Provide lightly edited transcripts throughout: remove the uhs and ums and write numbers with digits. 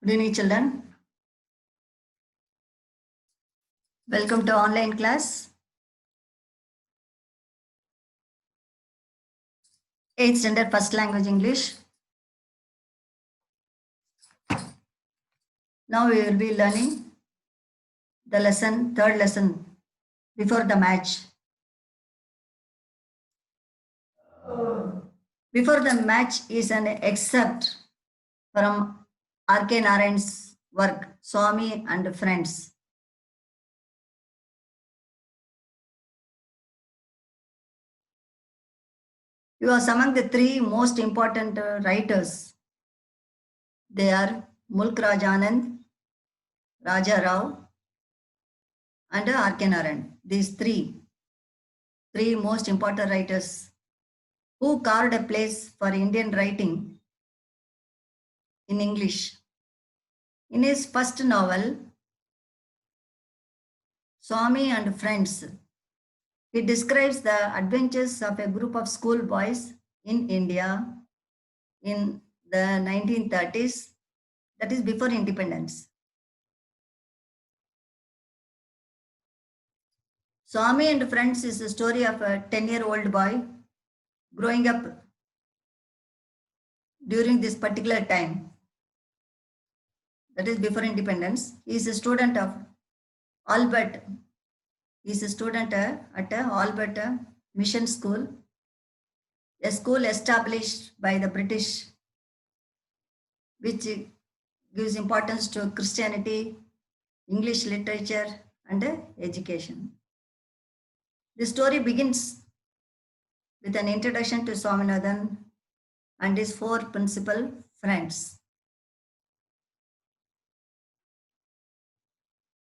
Good evening, children. Welcome to online class. 8th standard first language English. Now we will be learning the lesson, third lesson, before the match. Before the match is an excerpt from R.K. Narayan's work, Swami and Friends. He was among the three most important writers. They are Mulk Raj Anand, Raja Rao, and R.K. Narayan. These three most important writers who carved a place for Indian writing in English. In his first novel, Swami and Friends, he describes the adventures of a group of schoolboys in India in the 1930s, that is before independence. Swami and Friends is the story of a 10-year-old boy growing up during this particular time, that is before independence. He is a student of Albert. He is a student at Albert Mission School, a school established by the British, which gives importance to Christianity, English literature, and education. The story begins with an introduction to Swaminathan and his four principal friends.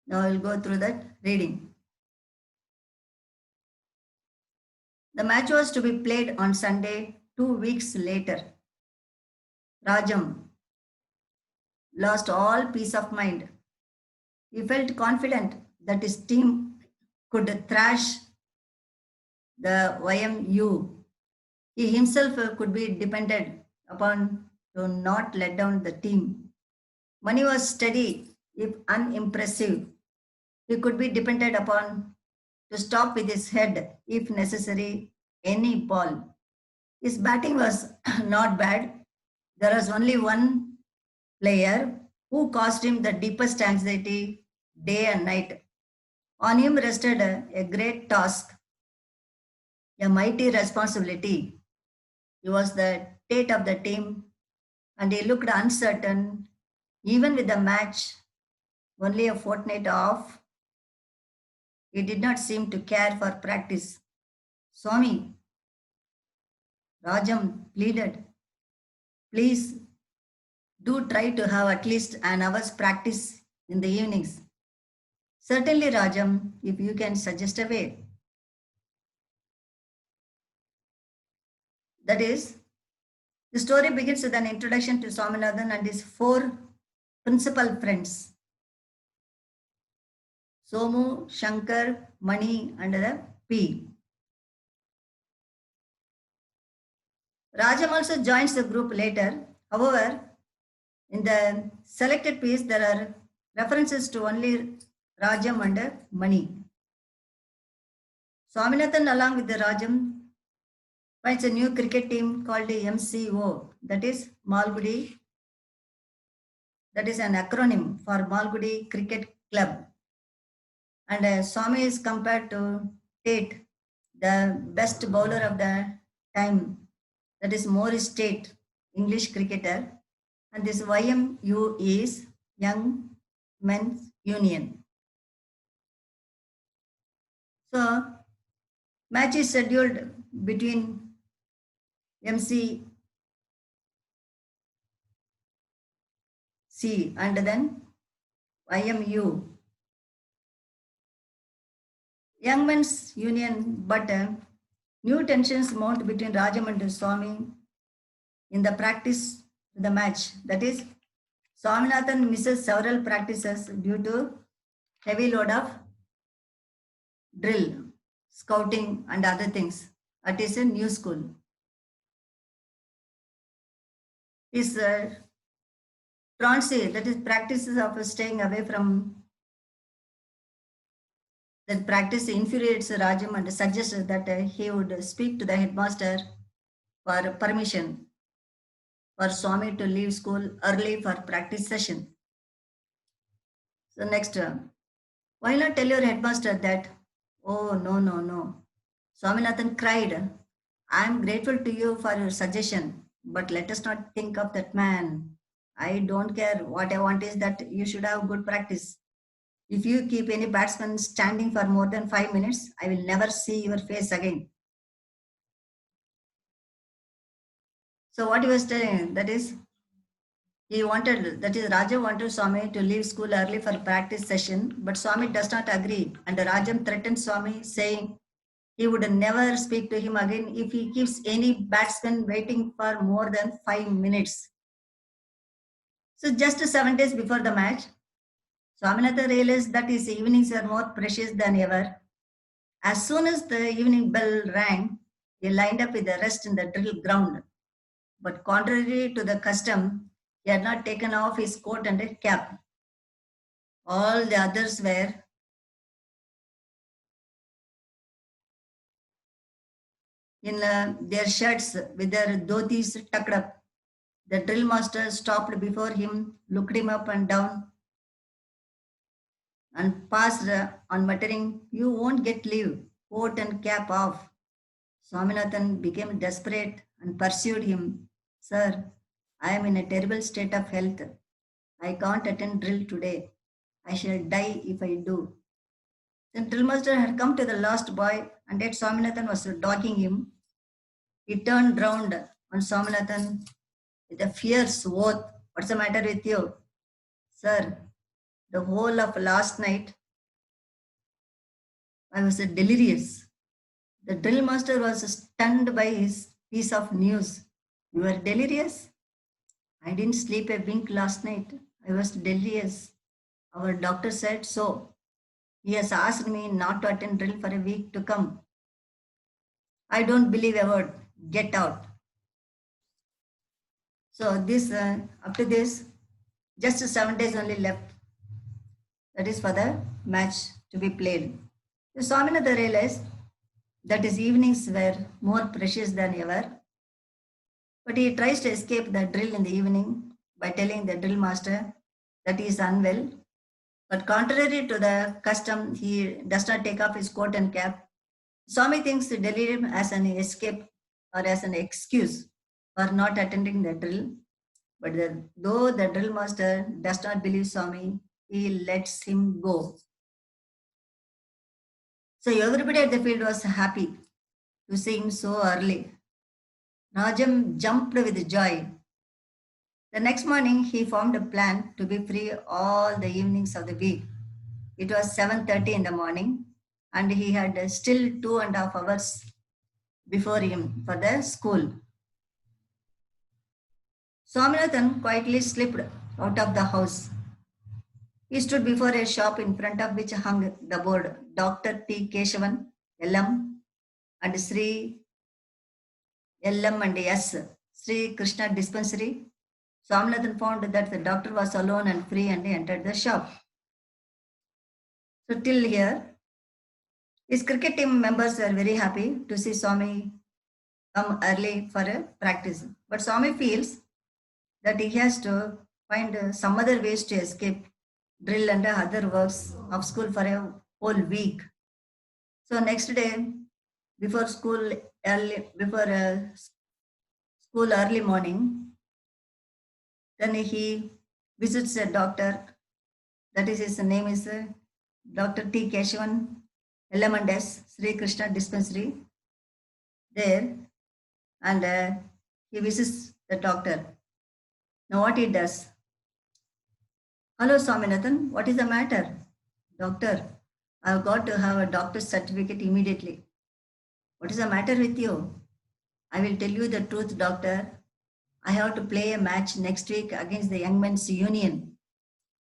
Now I will go through that reading. The match was to be played on Sunday, 2 weeks later. Rajam lost all peace of mind. He felt confident that his team could thrash the YMU. He himself could be depended upon to not let down the team. Mani was steady, if unimpressive. He could be depended upon to stop with his head, if necessary, any ball. His batting was not bad. There was only one player who caused him the deepest anxiety day and night. On him rested a great task, a mighty responsibility. He was the tate of the team and he looked uncertain, even with the match only a fortnight off. He did not seem to care for practice. Swami, Rajam pleaded, please do try to have at least an hour's practice in the evenings. Certainly, Rajam, if you can suggest a way. That is, the story begins with an introduction to Swaminathan and his four principal friends, Somu, Shankar, Mani, and the P. Rajam also joins the group later. However, in the selected piece, there are references to only Rajam and Mani. Swaminathan, along with the Rajam, finds a new cricket team called the MCO, that is Malgudi. That is an acronym for Malgudi Cricket Club. And Swami is compared to Tate, the best bowler of the time, that is Morris Tate, English cricketer. And this YMU is Young Men's Union. So, match is scheduled between MC and then YMU. Young Men's Union, but new tensions mount between Rajam and Swami in the practice to the match. That is, Swaminathan misses several practices due to heavy load of drill, scouting, and other things at his new school. His Truancy, that is practices of staying away from that practice infuriates Rajam and suggests that he would speak to the headmaster for permission for Swami to leave school early for practice session. So next, why not tell your headmaster that? Oh, no, no, no. Swaminathan cried, I am grateful to you for your suggestion, but let us not think of that man. I don't care. What I want is that you should have good practice. If you keep any batsman standing for more than 5 minutes, I will never see your face again. So what he was telling, that is, Raja wanted Swami to leave school early for practice session, but Swami does not agree. And Rajam threatened Swami, saying he would never speak to him again if he keeps any batsman waiting for more than 5 minutes. So just 7 days before the match, Swaminathan realized that his evenings were more precious than ever. As soon as the evening bell rang, he lined up with the rest in the drill ground. But contrary to the custom, he had not taken off his coat and cap. All the others were in their shirts with their dhotis tucked up. The drill master stopped before him, looked him up and down, and passed on muttering, You won't get leave, coat and cap off. Swaminathan became desperate and pursued him. Sir, I am in a terrible state of health. I can't attend drill today. I shall die if I do. The drillmaster had come to the last boy, and yet Swaminathan was dogging him. He turned round on Swaminathan with a fierce oath. What's the matter with you? Sir, the whole of last night I was delirious. The drill master was stunned by his piece of news. You were delirious? I didn't sleep a wink last night. I was delirious. Our doctor said so. He has asked me not to attend drill for a week to come. I don't believe a word. Get out. So this, up to this, just 7 days only left. That is for the match to be played. So Swaminathan realized that his evenings were more precious than ever. But he tries to escape the drill in the evening by telling the drill master that he is unwell. But contrary to the custom, he does not take off his coat and cap. Swami thinks to delirium as an escape or as an excuse for not attending the drill. But though the drill master does not believe Swami, he lets him go. So everybody at the field was happy to see him so early. Rajam jumped with joy. The next morning, he formed a plan to be free all the evenings of the week. It was 7:30 in the morning, and he had still 2.5 hours before him for the school. Swaminathan quietly slipped out of the house. He stood before a shop in front of which hung the board Dr. T. Keshavan, LM, and Sri LM and S. Sri Krishna Dispensary. Swaminathan found that the doctor was alone and free and entered the shop. So till here, his cricket team members were very happy to see Swami come early for a practice. But Swami feels that he has to find some other ways to escape drill and other works of school for a whole week. So next day, before school early morning, then he visits a doctor. That is his name is Dr. T. Keshavan, LM&S, Sri Krishna Dispensary. There, and he visits the doctor. Now what he does? Hello, Swaminathan, what is the matter? Doctor, I've got to have a doctor's certificate immediately. What is the matter with you? I will tell you the truth, doctor. I have to play a match next week against the Young Men's Union,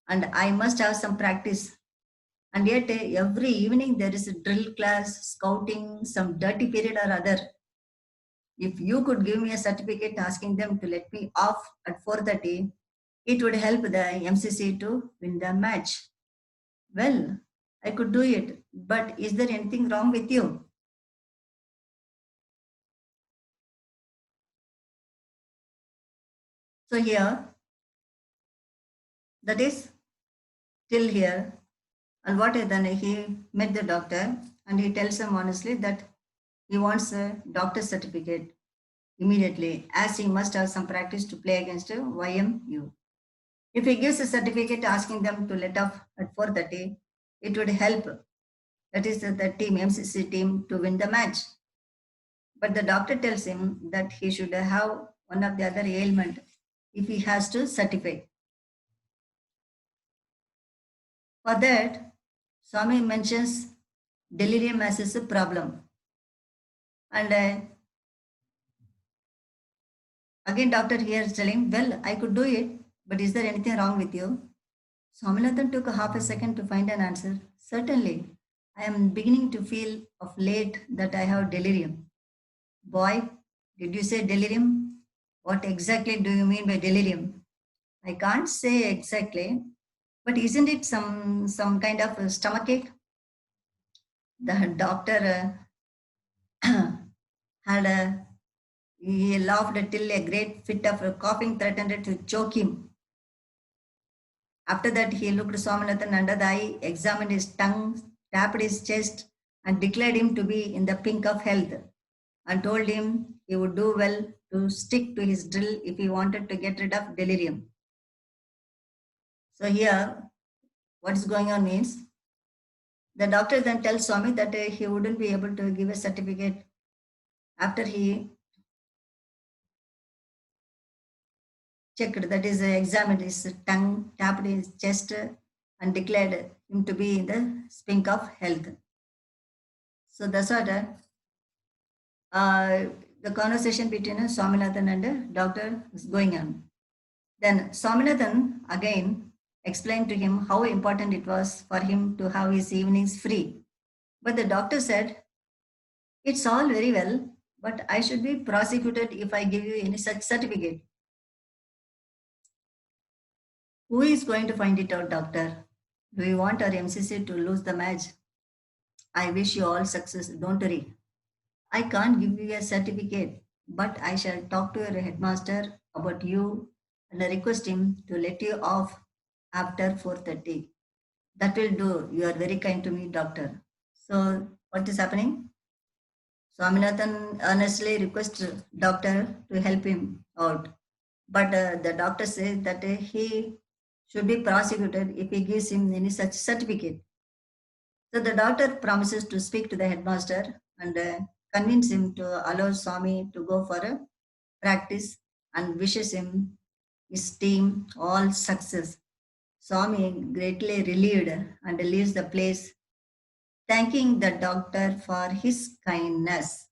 and I must have some practice. And yet, every evening there is a drill class, scouting, some dirty period or other. If you could give me a certificate asking them to let me off at 4:30, It would help the MCC to win the match. Well, I could do it, but is there anything wrong with you? So here, that is till here. And what then he met the doctor and he tells him honestly that he wants a doctor's certificate immediately, as he must have some practice to play against YMU. If he gives a certificate asking them to let off at 4:30, it would help. That is the team, MCC team, to win the match. But the doctor tells him that he should have one of the other ailment if he has to certify. For that, Swami mentions delirium as a problem. And again, doctor here is telling, well, I could do it, but is there anything wrong with you? Swaminathan took a half a second to find an answer. Certainly, I am beginning to feel of late that I have delirium. Boy, did you say delirium? What exactly do you mean by delirium? I can't say exactly, but isn't it some kind of a stomachache? The doctor had a he laughed till a great fit of coughing threatened to choke him. After that, he looked Swaminathan under the eye, examined his tongue, tapped his chest, and declared him to be in the pink of health, and told him he would do well to stick to his drill if he wanted to get rid of delirium. So here, what is going on means the doctor then tells Swami that he wouldn't be able to give a certificate after he checked, that is, examined his tongue, tapped his chest, and declared him to be in the pink of health. So that's what the conversation between Swaminathan and doctor is going on. Then Swaminathan again explained to him how important it was for him to have his evenings free. But the doctor said, it's all very well, but I should be prosecuted if I give you any such certificate. Who is going to find it out, doctor? Do you want our MCC to lose the match? I wish you all success. Don't worry. I can't give you a certificate, but I shall talk to your headmaster about you and I request him to let you off after 4:30. That will do. You are very kind to me, doctor. So what is happening? Swaminathan earnestly requests doctor to help him out. But the doctor says that he should be prosecuted if he gives him any such certificate. So the doctor promises to speak to the headmaster and convince him to allow Swami to go for a practice and wishes him, his team, all success. Swami, greatly relieved, and leaves the place, thanking the doctor for his kindness.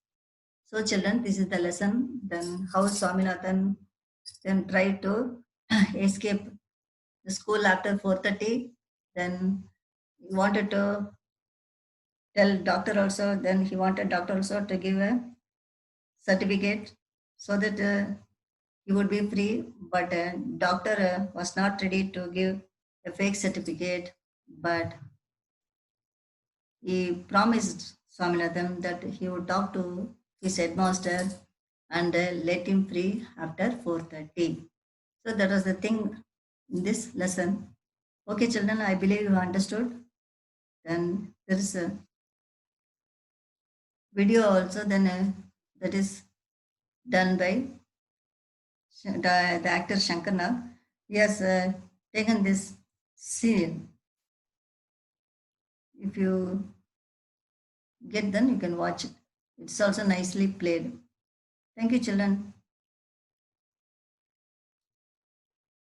So, children, this is the lesson. Then, how Swaminathan then tried to escape the school after 4:30. Then he wanted to tell doctor also. Then he wanted doctor also to give a certificate so that he would be free. But doctor was not ready to give a fake certificate. But he promised Swaminathan that he would talk to his headmaster and let him free after 4:30. So that was the thing in this lesson. Okay, children, I believe you understood. Then there is a video also then that is done by the actor Shankar Nag. He has taken this scene. If you get then you can watch it. It's also nicely played. Thank you, children.